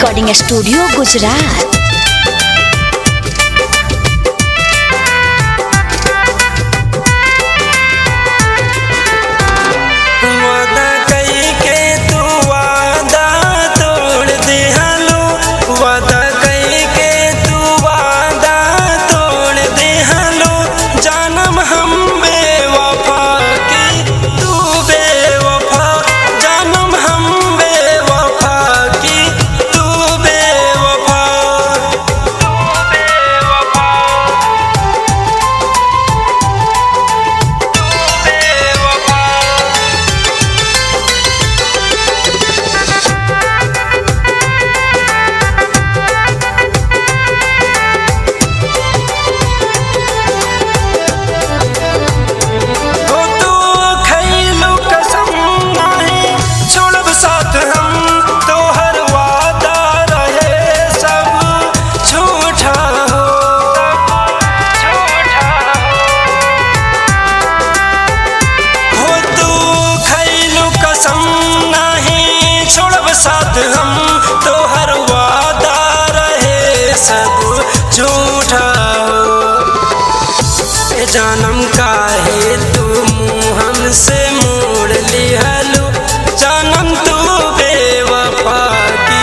Recording studio Gujarat. जानम काहे तू मुँह हमसे मोड़ लिहलू, जानम तू बेवफा की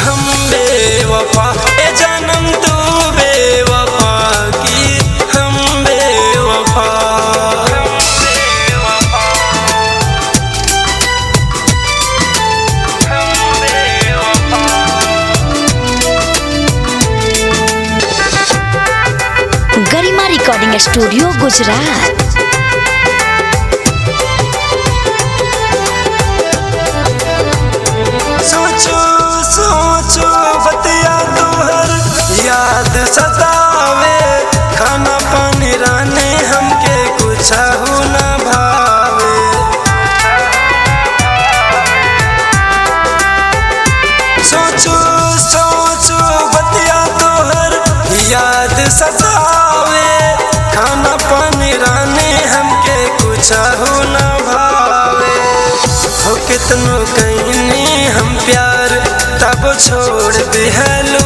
हम बेवफा, जानम तू बेवफा की हम बेवफा। गरिमा रिकॉर्डिंग स्टूडियो गुजरात। सोचो सोचो बतिया तोहर याद सतावे, खाना पानी राने हमके कुछ न भावे। सोचो सोचो बतिया तोहर याद सतावे, खाना पानी राने हमके कुछ न भावे। हो कितनो कहीं हम प्यार तब छोड़ दिहलू,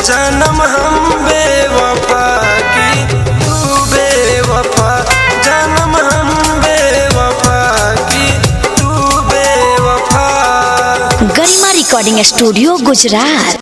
जानम हम बेवफा की तू बेवफा, जानम हम बेवफा की तू बेवफा। गरिमा रिकॉर्डिंग स्टूडियो गुजरात।